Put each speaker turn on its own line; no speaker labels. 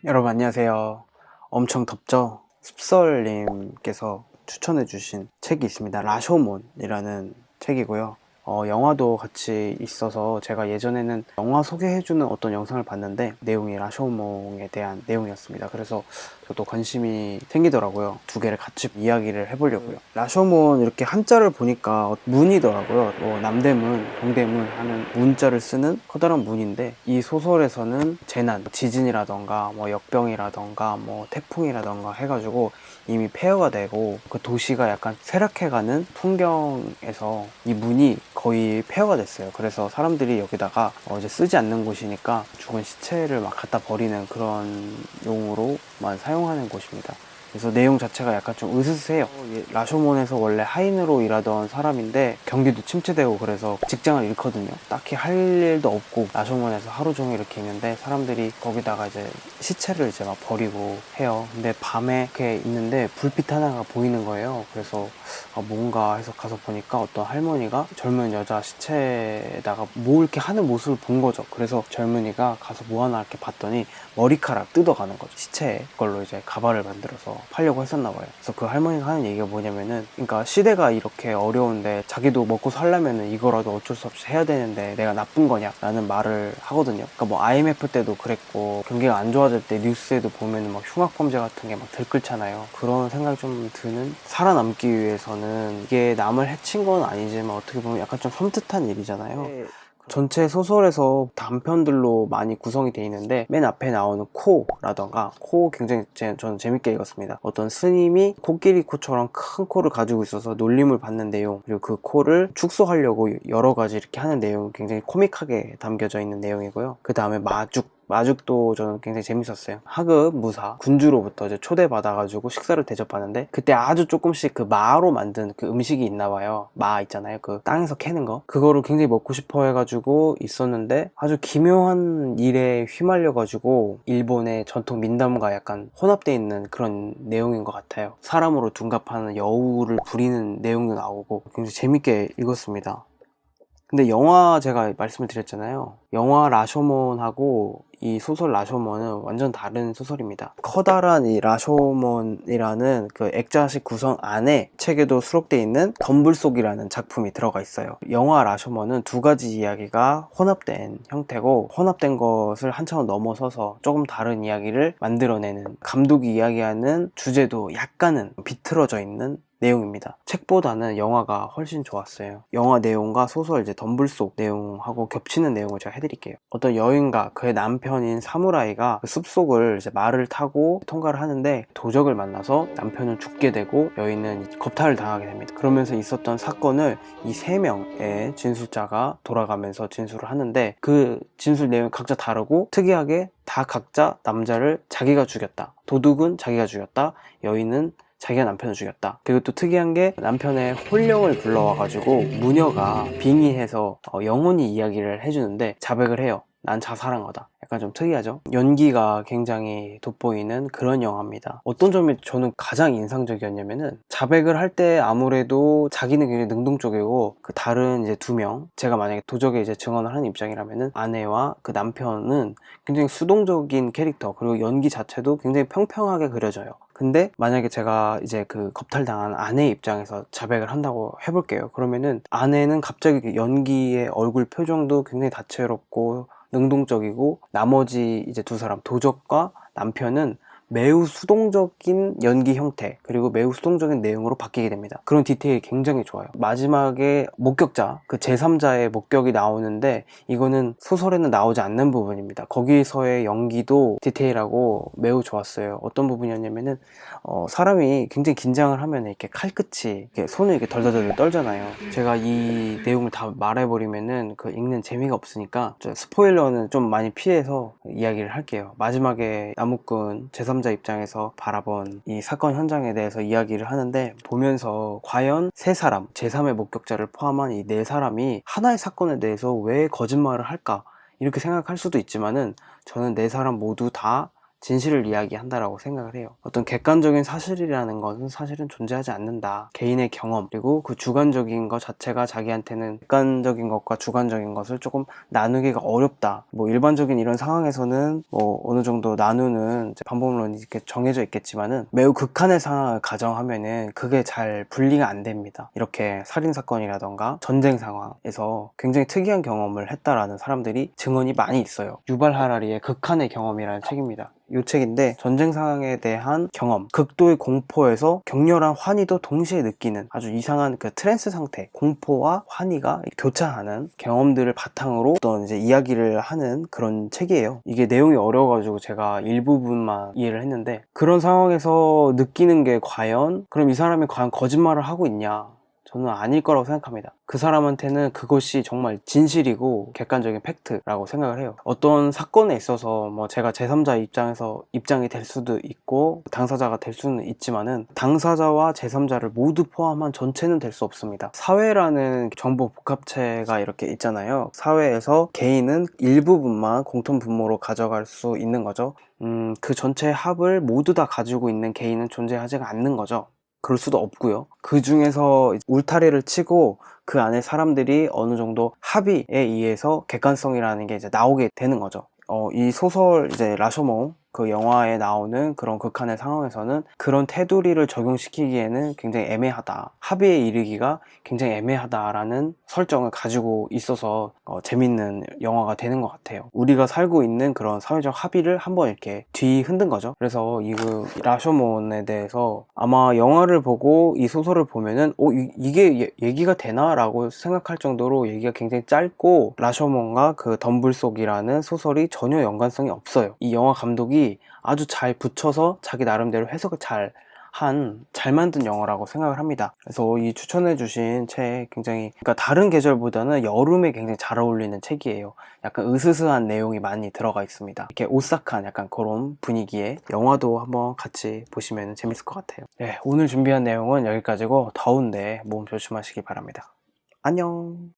여러분 안녕하세요. 엄청 덥죠? 습설님께서 추천해주신 책이 있습니다. 라쇼몬이라는 책이고요. 영화도 같이 있어서 제가 예전에는 영화 소개해주는 어떤 영상을 봤는데 내용이 라쇼몽에 대한 내용이었습니다. 그래서 저도 관심이 생기더라고요. 두 개를 같이 이야기를 해보려고요. 라쇼몬 이렇게 한자를 보니까 문이더라고요. 남대문, 동대문 하는 문자를 쓰는 커다란 문인데, 이 소설에서는 재난, 지진이라던가 역병이라던가 태풍이라던가 해가지고 이미 폐허가 되고 그 도시가 약간 쇠락해가는 풍경에서 이 문이 거의 폐허가 됐어요. 그래서 사람들이 여기다가 이제 쓰지 않는 곳이니까 죽은 시체를 막 갖다 버리는 그런 용으로만 사용하는 곳입니다. 그래서 내용 자체가 약간 좀 으스스해요. 라쇼몬에서 원래 하인으로 일하던 사람인데 경기도 침체되고 그래서 직장을 잃거든요. 딱히 할 일도 없고 라쇼몬에서 하루 종일 이렇게 있는데 사람들이 거기다가 이제 시체를 이제 막 버리고 해요. 근데 밤에 이렇게 있는데 불빛 하나가 보이는 거예요. 그래서 뭔가 해서 가서 보니까 어떤 할머니가 젊은 여자 시체에다가 뭐 이렇게 하는 모습을 본 거죠. 그래서 젊은이가 가서 뭐 하나 이렇게 봤더니 머리카락 뜯어가는 거죠. 시체에 그걸로 이제 가발을 만들어서 팔려고 했었나 봐요. 그래서 그 할머니가 하는 얘기가 뭐냐면은, 그러니까 시대가 이렇게 어려운데 자기도 먹고 살려면은 이거라도 어쩔 수 없이 해야 되는데 내가 나쁜 거냐 라는 말을 하거든요. 그러니까 IMF 때도 그랬고 경기가 안 좋아질 때 뉴스에도 보면은 막 흉악범죄 같은 게 막 들끓잖아요. 그런 생각이 좀 드는, 살아남기 위해서는 이게 남을 해친 건 아니지만 어떻게 보면 약간 좀 섬뜩한 일이잖아요. 전체 소설에서 단편들로 많이 구성이 되어 있는데 맨 앞에 나오는 코라던가, 코 굉장히 저는 재밌게 읽었습니다. 어떤 스님이 코끼리 코처럼 큰 코를 가지고 있어서 놀림을 받는 내용, 그리고 그 코를 축소하려고 여러 가지 이렇게 하는 내용, 굉장히 코믹하게 담겨져 있는 내용이고요. 그 다음에 마죽도 저는 굉장히 재밌었어요. 하급 무사 군주로부터 이제 초대받아가지고 식사를 대접하는데, 그때 아주 조금씩 그 마로 만든 그 음식이 있나봐요. 마 있잖아요, 그 땅에서 캐는 거, 그거를 굉장히 먹고 싶어 해가지고 있었는데 아주 기묘한 일에 휘말려가지고 일본의 전통 민담과 약간 혼합되어 있는 그런 내용인 것 같아요. 사람으로 둔갑하는 여우를 부리는 내용도 나오고 굉장히 재밌게 읽었습니다. 근데 영화, 제가 말씀을 드렸잖아요. 영화 라쇼몬하고 이 소설 라쇼몬은 완전 다른 소설입니다. 커다란 이 라쇼몬이라는 그 액자식 구성 안에 책에도 수록되어 있는 덤불속이라는 작품이 들어가 있어요. 영화 라쇼몬은 두 가지 이야기가 혼합된 형태고, 혼합된 것을 한 차원 넘어서서 조금 다른 이야기를 만들어내는, 감독이 이야기하는 주제도 약간은 비틀어져 있는 내용입니다. 책보다는 영화가 훨씬 좋았어요. 영화 내용과 소설 이제 덤불속 내용하고 겹치는 내용을 제가 해드릴게요. 어떤 여인과 그의 남편인 사무라이가 그 숲속을 이제 말을 타고 통과를 하는데 도적을 만나서 남편은 죽게 되고 여인은 겁탈을 당하게 됩니다. 그러면서 있었던 사건을 이 세 명의 진술자가 돌아가면서 진술을 하는데, 그 진술 내용이 각자 다르고 특이하게 다 각자 남자를 자기가 죽였다, 도둑은 자기가 죽였다, 여인은 자기가 남편을 죽였다. 그리고 또 특이한 게, 남편의 혼령을 불러와가지고 무녀가 빙의해서 영혼이 이야기를 해주는데 자백을 해요. 난 자살한 거다. 약간 좀 특이하죠? 연기가 굉장히 돋보이는 그런 영화입니다. 어떤 점이 저는 가장 인상적이었냐면은, 자백을 할 때 아무래도 자기는 굉장히 능동적이고 그 다른 이제 두 명, 제가 만약에 도적에 이제 증언을 하는 입장이라면은 아내와 그 남편은 굉장히 수동적인 캐릭터, 그리고 연기 자체도 굉장히 평평하게 그려져요. 근데 만약에 제가 이제 그 겁탈당한 아내 입장에서 자백을 한다고 해볼게요. 그러면은 아내는 갑자기 연기의 얼굴 표정도 굉장히 다채롭고 능동적이고, 나머지 이제 두 사람, 도적과 남편은 매우 수동적인 연기 형태, 그리고 매우 수동적인 내용으로 바뀌게 됩니다. 그런 디테일이 굉장히 좋아요. 마지막에 목격자, 그 제3자의 목격이 나오는데 이거는 소설에는 나오지 않는 부분입니다. 거기서의 연기도 디테일하고 매우 좋았어요. 어떤 부분이었냐면은 사람이 굉장히 긴장을 하면 이렇게 칼끝이 이렇게 손을 이렇게 덜덜덜 떨잖아요. 제가 이 내용을 다 말해버리면은 그 읽는 재미가 없으니까 스포일러는 좀 많이 피해서 이야기를 할게요. 마지막에 나무꾼 제3자 입장에서 바라본 이 사건 현장에 대해서 이야기를 하는데, 보면서 과연 세 사람, 제3의 목격자를 포함한 이 네 사람이 하나의 사건에 대해서 왜 거짓말을 할까, 이렇게 생각할 수도 있지만은 저는 네 사람 모두 다 진실을 이야기한다라고 생각을 해요. 어떤 객관적인 사실이라는 것은 사실은 존재하지 않는다. 개인의 경험 그리고 그 주관적인 것 자체가 자기한테는 객관적인 것과 주관적인 것을 조금 나누기가 어렵다. 뭐 일반적인 이런 상황에서는 뭐 어느 정도 나누는 방법론이 이렇게 정해져 있겠지만은 매우 극한의 상황을 가정하면은 그게 잘 분리가 안 됩니다. 이렇게 살인사건이라던가 전쟁 상황에서 굉장히 특이한 경험을 했다라는 사람들이 증언이 많이 있어요. 유발 하라리의 극한의 경험이라는 책입니다. 이 책인데 전쟁 상황에 대한 경험, 극도의 공포에서 격렬한 환희도 동시에 느끼는 아주 이상한 그 트랜스 상태, 공포와 환희가 교차하는 경험들을 바탕으로 어떤 이제 이야기를 하는 그런 책이에요. 이게 내용이 어려워가지고 제가 일부분만 이해를 했는데 그런 상황에서 느끼는 게 과연 그럼 이 사람이 과연 거짓말을 하고 있냐? 저는 아닐 거라고 생각합니다. 그 사람한테는 그것이 정말 진실이고 객관적인 팩트라고 생각을 해요. 어떤 사건에 있어서 뭐 제가 제3자 입장이 될 수도 있고 당사자가 될 수는 있지만은 당사자와 제3자를 모두 포함한 전체는 될 수 없습니다. 사회라는 정보 복합체가 이렇게 있잖아요. 사회에서 개인은 일부분만 공통 분모로 가져갈 수 있는 거죠. 그 전체 합을 모두 다 가지고 있는 개인은 존재하지가 않는 거죠. 그럴 수도 없고요. 그 중에서 울타리를 치고 그 안에 사람들이 어느 정도 합의에 의해서 객관성이라는 게 이제 나오게 되는 거죠. 이 소설 이제 라쇼몽 그 영화에 나오는 그런 극한의 상황에서는 그런 테두리를 적용시키기에는 굉장히 애매하다. 합의에 이르기가 굉장히 애매하다라는 설정을 가지고 있어서 재밌는 영화가 되는 것 같아요. 우리가 살고 있는 그런 사회적 합의를 한번 이렇게 뒤흔든 거죠. 그래서 이 라쇼몬에 대해서 아마 영화를 보고 이 소설을 보면은 이게 얘기가 되나? 라고 생각할 정도로 얘기가 굉장히 짧고 라쇼몬과 그 덤불속이라는 소설이 전혀 연관성이 없어요. 이 영화 감독이 아주 잘 붙여서 자기 나름대로 해석을 잘 만든 영화라고 생각을 합니다. 그래서 이 추천해주신 책 굉장히 그러니까 다른 계절보다는 여름에 굉장히 잘 어울리는 책이에요. 약간 으스스한 내용이 많이 들어가 있습니다. 이렇게 오싹한 약간 그런 분위기의 영화도 한번 같이 보시면 재밌을 것 같아요. 네, 오늘 준비한 내용은 여기까지고 더운데 몸 조심하시기 바랍니다. 안녕.